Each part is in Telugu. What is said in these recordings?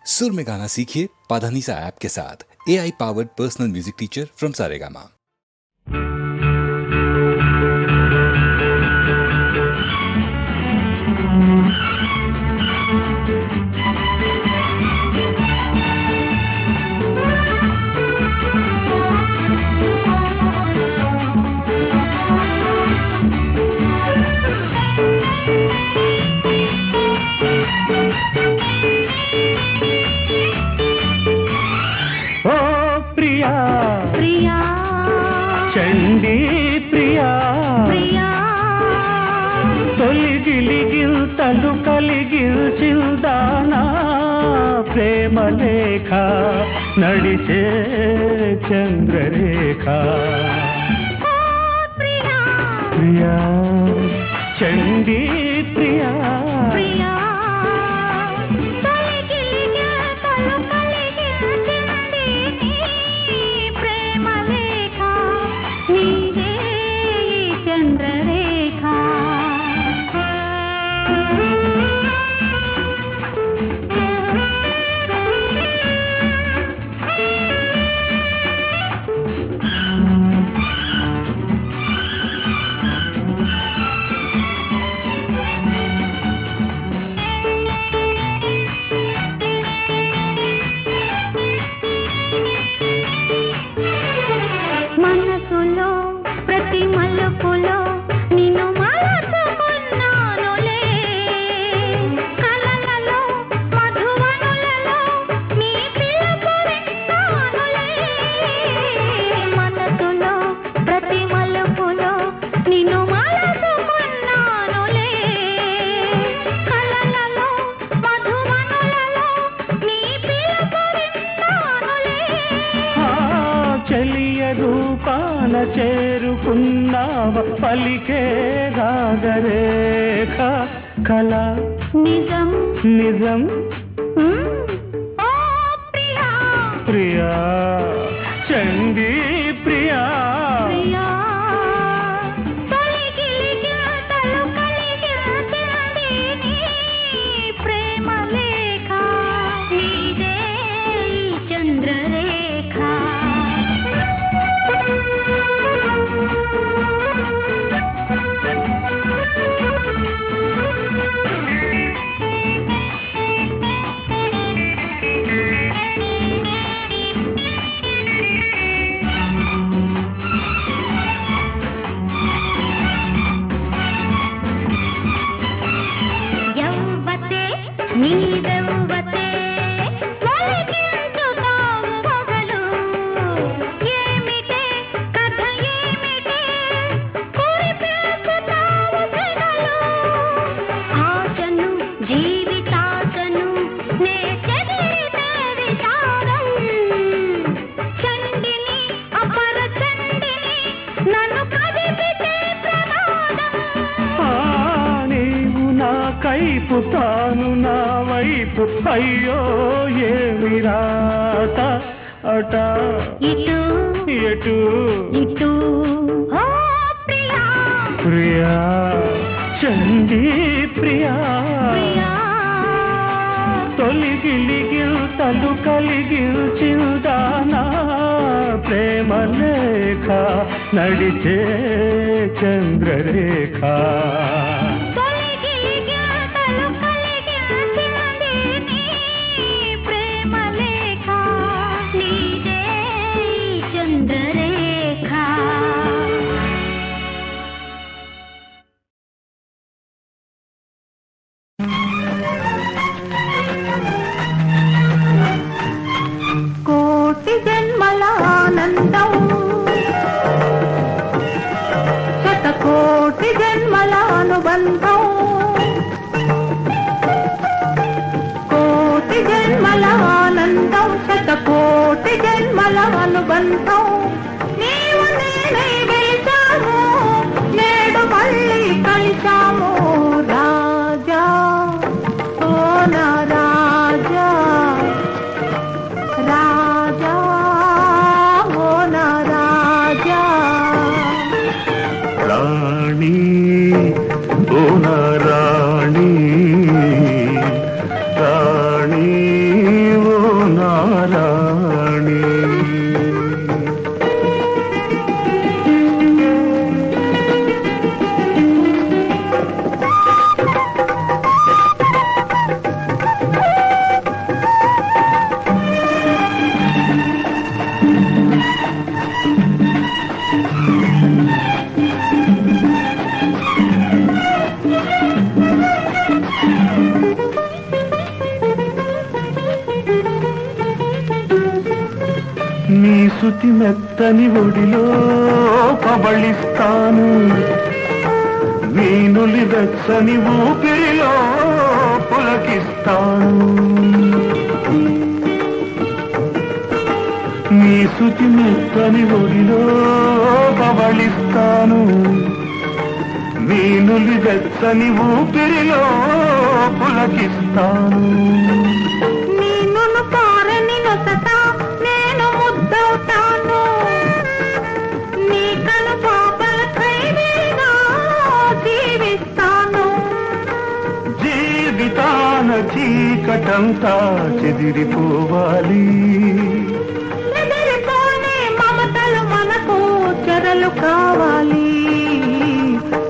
सुर में गाना सीखिए पाधानीसा ऐप के साथ। AI powered personal music teacher from Saregama. చండీ ప్రియా తొలిగిలిగిల్తలు కలిగిల్చిందానా ప్రేమ లేఖ నడిచే చంద్రరేఖ ప్రియా చండీ ప్రియా రూపాన చేరుకున్నావ పలికే రాగరేఖ కళ నిజం నిజం ప్రియా చండీ ప్రియా కైపు తాను నా వైపు అయ్యో ఏమి రాత అట ఇటు ఎటు ఇటు ప్రియా చండీ ప్రియా తొలిగిలిగిల్తలు కలిగిల్చిందానా ప్రేమ లేఖ నడిచే చంద్రరేఖ కోటి జన్మల ఆనందం శతకోటి జన్మల అనుబంధం కోటి జన్మల ఆనందం శతకోటి జన్మల అనుబంధం నీవు నేనే గెలిచాము నేడు మళ్ళీ కలిశాము రాజా ఓ నా రాజా రాజా ఓ నా రాజా రాణి ఓ నా రాణి రాణి నీ సుతి మెత్తని ఒడిలో పబళిస్తాను, నీ నులి వెచ్చని ఊపిరిలో పులకిస్తాను. నీ సుతి మెత్తని ఒడిలో పబళిస్తాను, నీ నులి వెచ్చని ఊపిరిలో పులకిస్తాను. నీను పారని నొసట నేను ముద్దవుతాను, నీ కను పాపల ఖైదీగా జీవిస్తాను. జీవితాన చీకటంతా చెదిరిపోవాలి, చెదిరిపోని మమతలు మనకు చెరలు కావాలి,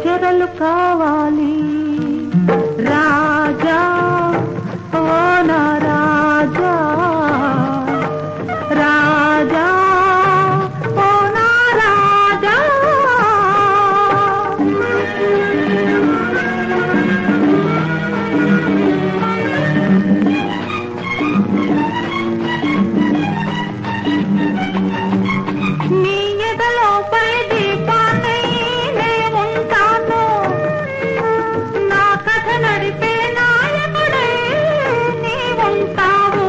చెరలు కావాలి. రాజా ఓ నా రాజా, రాజా ఓ నా రాజా. నీ ఎదలోపలి దీపాన్ని నే ఉంటాను, నా కథ నడిపే నాయకుడే నీ ఉంటావు.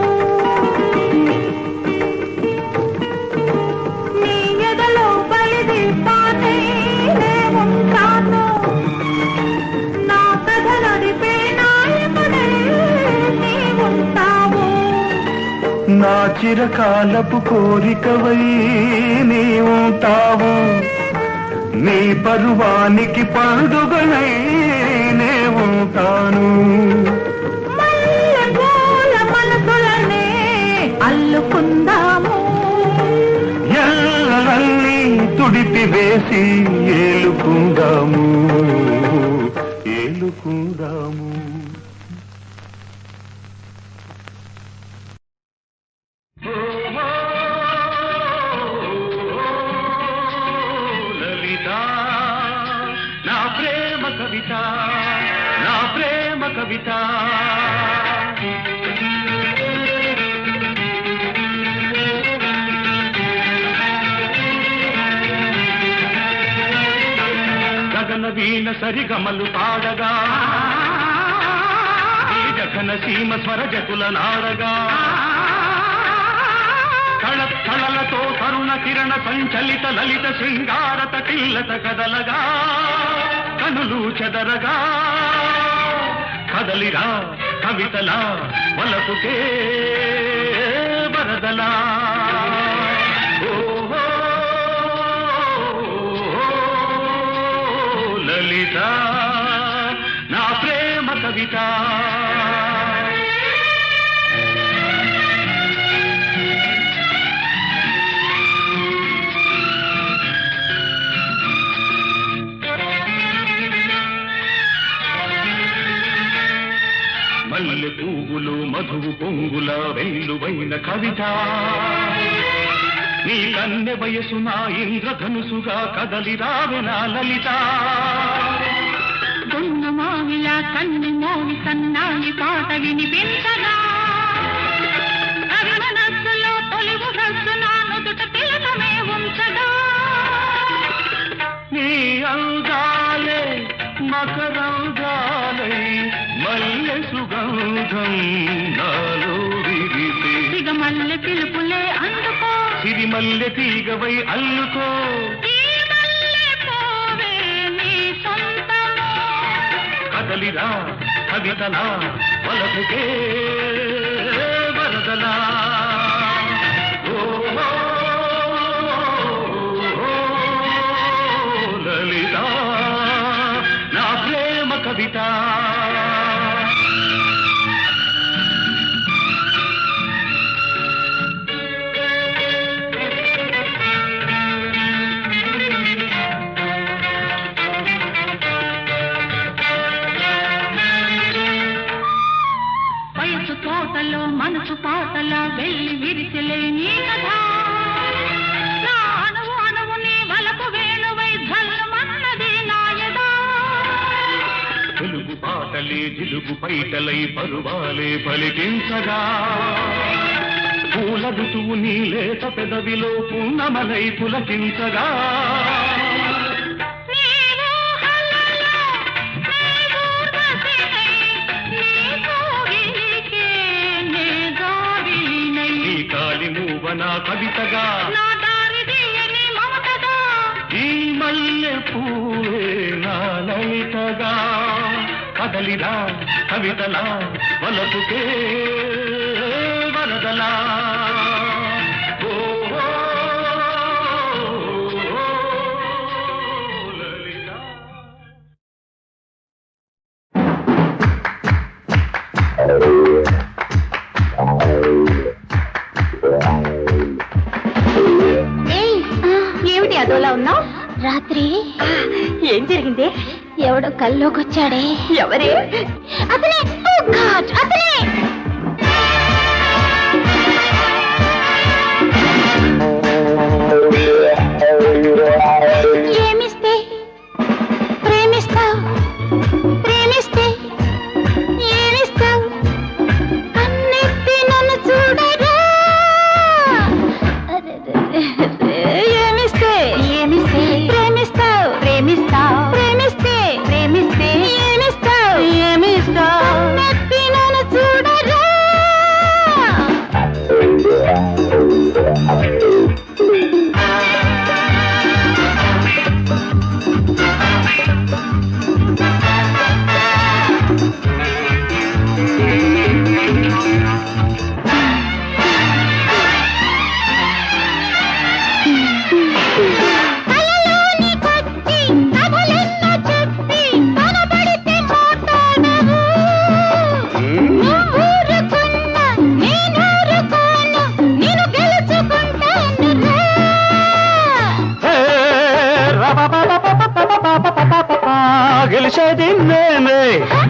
నీ ఎదలోపలి దీపాన్ని నే ఉంటాను, నా కథ నడిపే నాయకుడే నీ ఉంటావు. నా చిరకాలపు కోరికవై నీ ఉంటావు, నీ పరువానికి పండుగనై నే ఉంటాను. మల్లె పూల మనసులనే అల్లుకుందాము, ఎల్లలన్నీ తుడిపి వేసి ఏలుకుందాము, ఏలుకుందాము. లలిత నా ప్రేమ కవిత, నా ప్రేమ కవిత. గగన వీణ సరిగమలు పాడగా, ఈ జగన సీమ స్వరజతుల నాడగా, కళలతో తరుణ కిరణ సంచలిత లలిత శృంగారత కిల్లత కదలగా, కనులు చెదరగా, కదలిరా కవితలా వలపుకే వరదలా. ఓహో లలిత నా ప్రేమ కవిత. మల్లె పువ్వులు మధువు పొంగుల వెల్లువైన కవిత, నీ కన్నె వయసు నా ఇంద్రధనుసుగా కదలి రావెనా లలిత. కొన్న మావిలా కన్ను మోవి సన్నాయి పాట వినిపించగా, కవి మనస్సులో తొలి ఉదస్సు నా నుదుట తిలకమే ఉంచగా. నీ అందాలే మకరందాలై మల్లె సుగంధం నాలో విరిసే, సిగమల్లె పిలుపులే అందుకో, సిరిమల్లె తీగవై అల్లుకో. ఈ మల్లె పోవే నీ సొంతమో, కదలిరా కవితలా వలపుకే వరదలా. లలిత నా ప్రేమ కవిత. వయసు తోటలో మనసు పాటల వెళ్ళి విరిచలే నీ కథ, నా అణువు అణువు నీ వలపు వేణువై ధల్లమన్నది నాయదా. తెలుగు పాటలే జిలుగు పైటలై పరువాలే పలికించగా, పూల ఋతువు నీ లేత పెదవిలో పున్నమలై పులకించగా నీ కాలి మూవనా కవితగా ఈ మల్లె పూవే నా లలితగా కదలిరా కవితలా వలపుకే వరదలా ఓ లలిత. ఏమిటి అదోలా ఉన్నావు? రాత్రి ఏం జరిగింది? ఎవడో కల్లోకి వచ్చాడే. ఎవరే? అతనే. ఓ గాడ్, అతనే. ఏమిస్తే ప్రేమిస్తావు, ప్రేమిస్తే ఏమిస్తావు, కన్నెత్తి నన్ను చూడరా. ఏమిస్తే ఏమిస్తే ప్రేమిస్తావు, ప్రేమిస్తావు, ప్రేమిస్తే ప్రేమిస్తే ఏమిస్తావు, ఏమిస్తావు, కన్నెత్తి నన్ను చూడరా. గెలిచేది నేనే,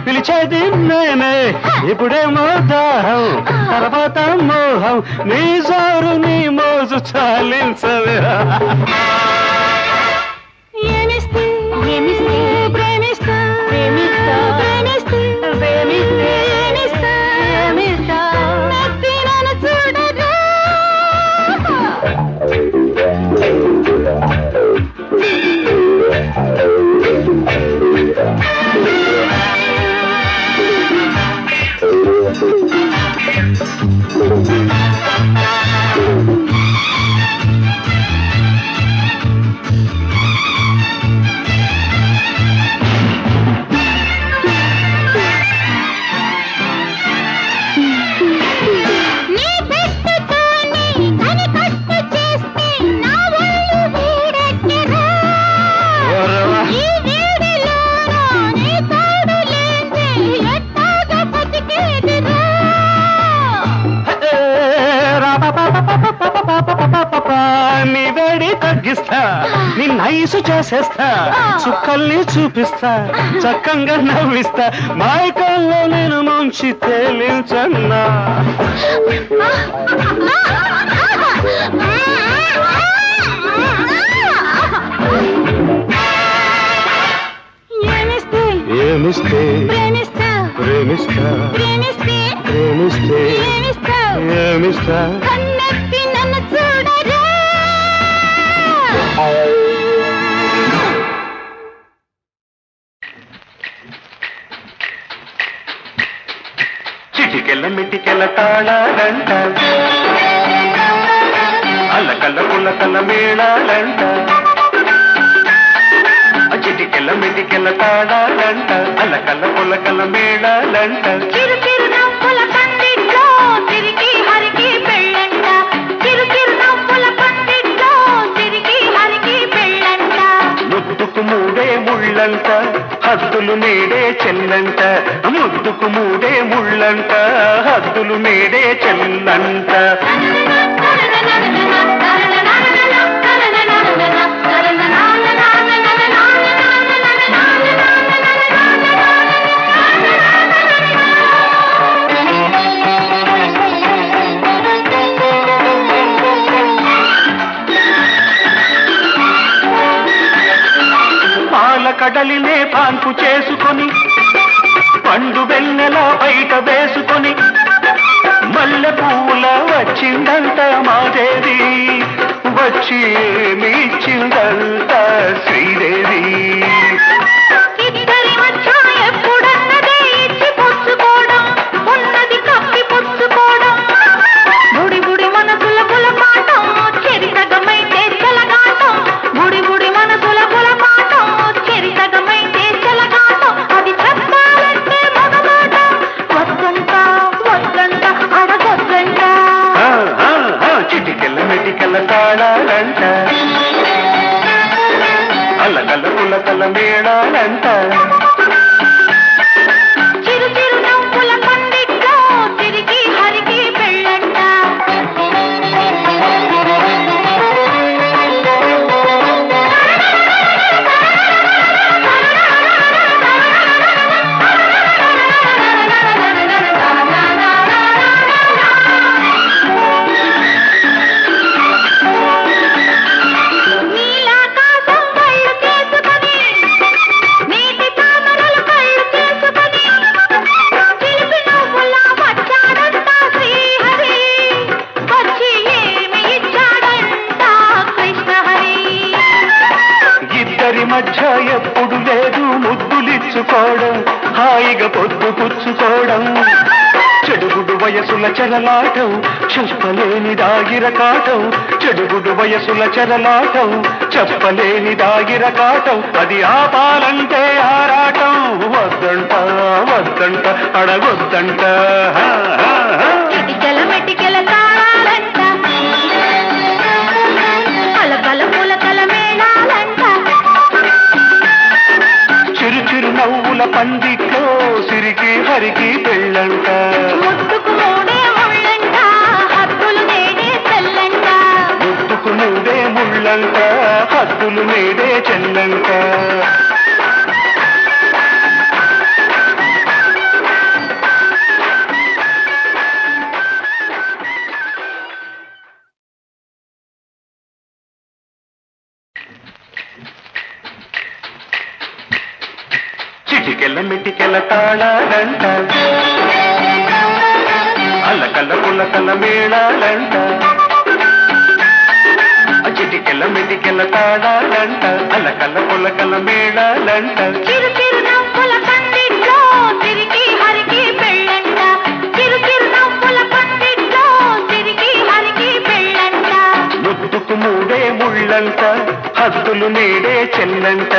పిలిచేది నేనే, ఇప్పుడేమో దాహం, తర్వాత మోహం, నీ జోరు నీ మోజు చాలించవే. ఏమిస్తే ఏమిస్తే ప్రేమిస్తా, ప్రేమిస్తా, ప్రేమిస్తే ప్రేమిస్తే ఏమిస్తా, ఏమిస్తా, కన్నెత్తి నన్ను చూడరా. నీ పెట్టతోని కని కట్టు చేస్తే నా ఒళ్ళు వేడెక్కెరా. ఈ వేడిలోన నీ తోడు లేందే ఎట్టాగా బతికేదిరా. నీ వేడి తగ్గిస్తా, నిన్న ఐసు చేసేస్తా, చుక్కల్ని చూపిస్తా, చక్కంగా నవ్విస్తా, మైకల్లో నేను ముంచి తేలించన్నా. ఏమిస్తే ఏమిస్తే ప్రేమిస్తా, ప్రేమిస్తా, ప్రేమిస్తే ప్రేమిస్తే ఏమిస్తావు, ఏమిస్తా. కన్నెత్తి నన్ను చూడరా. చిటికెళ్ళ మిటికెళ్ళ తాళాలంట, అల్లకల్ల పుల్లకల్ల మేళాలంట, చిటికెళ్ళ మిటికెళ్ళ తాళాలంట, అల్లకల్ల పుల్లకల్ల మేళాలంట. చిరు చిరు నవ్వుల పందిట్లో తిరిగి హరికి పెళ్ళంట, చిరు చిరు నవ్వుల పందిట్లో తిరిగి హరికి పెళ్ళంట. ముద్దుకు మూడే ముళ్ళంట, హద్దులు నేడే చెల్లంట, ముద్దుకు మూడే ముళ్ళంట, హద్దులు నేడే చెల్లంట. పాల కడలినే పాన్పు చేసుకొని, పండు వెన్నెల బయట వేసుకొని, మల్లె పూల వచ్చి వచ్చిందంట మాదేవి వచ్చి ఏమి ఇచ్చిందంట శ్రీదేవి ఇద్దరి మధ్య ఎప్పుడన్నదే ఇచ్చి పుచ్చుకోవడం ఉన్నది కప్పి పుచ్చుకోవడం బుడి బుడి మనసుల గులపాటం చెరితగమైతే చెలగాటం బుడి బుడి మనసుల గులపాటం చెరితగమైతే చెలగాటం అది చెప్పాలంటే మగమాట వద్దంట వద్దంట అడగొద్దంట చిటికెళ్ళ మెటికెళ్ళ తాళాలంట అల్లకల్ల పుల్లకల్ల మేళాలంట చిరు చిరు నవ్వుల పందిట్లో తిరిగి హరికి పెళ్ళంట నీలాకాశం కళ్ళు చేసుకొని నీటి తామరలు కళ్ళు చేసుకొని చిలిపి నవ్వులా వచ్చాడంట శ్రీహరి వచ్చి ఏమి ఇచ్చాడంట కృష్ణహరి ఇద్దరి మధ్య ఎప్పుడు లేదు ముద్దులిచ్చుకోవడం హాయిగా పొద్దు పుచ్చుకోవడం చెడుగుడు వయసుల చెరలాటం చెప్పలేని దాగిరకాటం చెడుగుడు వయసుల చెరలాటం చెప్పలేని దాగిరకాటం అది ఆపాలంటే ఆరాటం వద్దంట వద్దంట అడగొద్దంట చిటికెల మెటికెల తాళాలంట అలకల పులకల మేళాలంట చిరు చిరు నవ్వుల పందిట్లో సిరికి హరికి పెళ్ళంట ముట్టుకు మూడే ముళ్ళంట హద్దులు నేడే తెల్లంట గుర్తుకు నువ్వే ముళ్ళంట హద్దులు నేడే చెల్లంట చిటికెళ్ళ మిటికెళ్ళ తాళాలంట అల్లకల్ల పుల్లకల్ల మేళాలంట చిటికెళ్ళ మిటికెళ్ళ తాళాలంట అల్లకల్ల పుల్లకల్ల మేళాలంట చిరు చిరు నవ్వుల పందిట్లో తిరిగి హరికి పెళ్ళంట చిరు చిరు నవ్వుల పందిట్లో తిరిగి హరికి పెళ్ళంట ముద్దుకు మూడే ముళ్ళంట హద్దులు నేడే చెల్లంట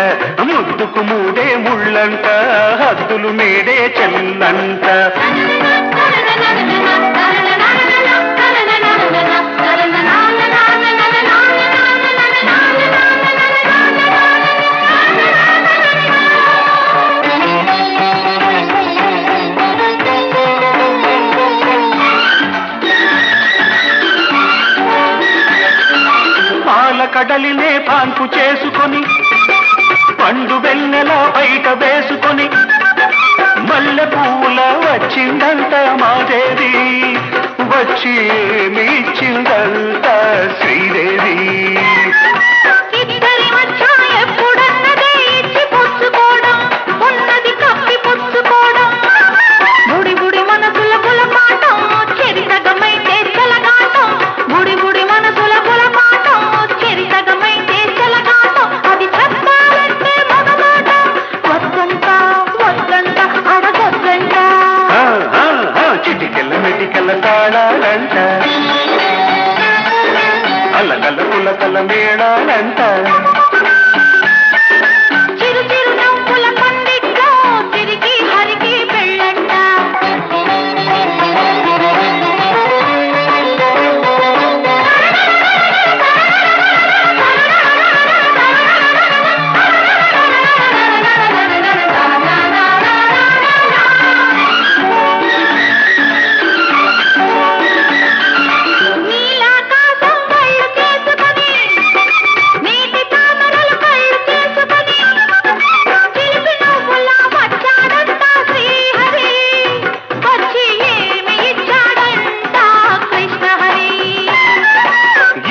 ముద్దుకు మూడే ముళ్ళంట హద్దులు నేడే చెల్లంట పాల కడలినే పాన్పు చేసుకొని పండు వెన్నెల బయట వేసుకొని మల్లె పువ్వుల వచ్చిందంట మాదేవి వచ్చి ఏమి ఇచ్చిందంట శ్రీదేవి ఇద్దరి మధ్య ఎప్పుడన్నదే ఇచ్చి పుచ్చుకోవడం ఉన్నది కప్పి పుచ్చుకోవడం బుడి బుడి మనసుల గులపాటం చెరితగమైతే చెలగాటం బుడి బుడి మనసుల గులపాటం చెరితగమైతే చెలగాటం అది చెప్పాలంటే మగమాట వద్దంట వద్దంట అడగొద్దంట చిటికెళ్ళ మెటికెళ్ళ తాళాలంట అల్లకల్ల పుల్లకల్ల మేళాలంట చిరు చిరు నవ్వుల పందిట్లో తిరిగి హరికి పెళ్ళంట నీలాకాశం కళ్ళు చేసుకొని నీటి తామరలు కళ్ళు చేసుకొని చిలిపి నవ్వులా వచ్చాడంట శ్రీహరి వచ్చి ఏమి ఇచ్చాడంట కృష్ణహరి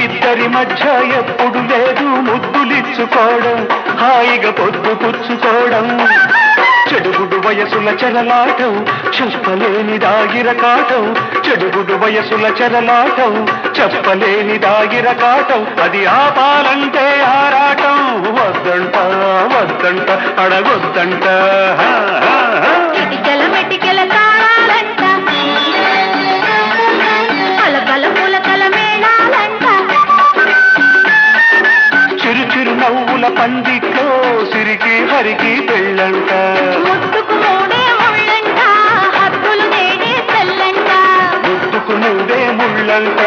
ఇద్దరి మధ్య ఎప్పుడు లేదు ముద్దులిచ్చుకోవడం హాయిగా పొద్దు పుచ్చుకోవడం చెడుగుడు వయసుల చెరలాటం చెప్పలేని దాగిరకాటం చెడుగుడు వయసుల చెరలాటం చెప్పలేని దాగిరకాటం అది ఆపాలంటే ఆరాటం వద్దంట వద్దంట అడగొద్దంట చిటికెల మెటికెల తాళాలంట పలకల పులకల మేళాలంట చిరు చిరు నవ్వుల పందిట్లో సిరికి హరికి పెళ్ళంట ముట్టుకు మూడే ముళ్ళంట హద్దులు నేడే చెల్లంట ముద్దుకు నువ్వే ముళ్ళంట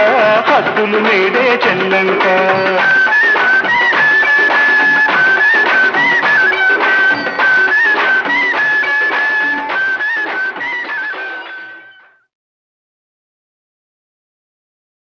హద్దులు నేడే చెల్లంట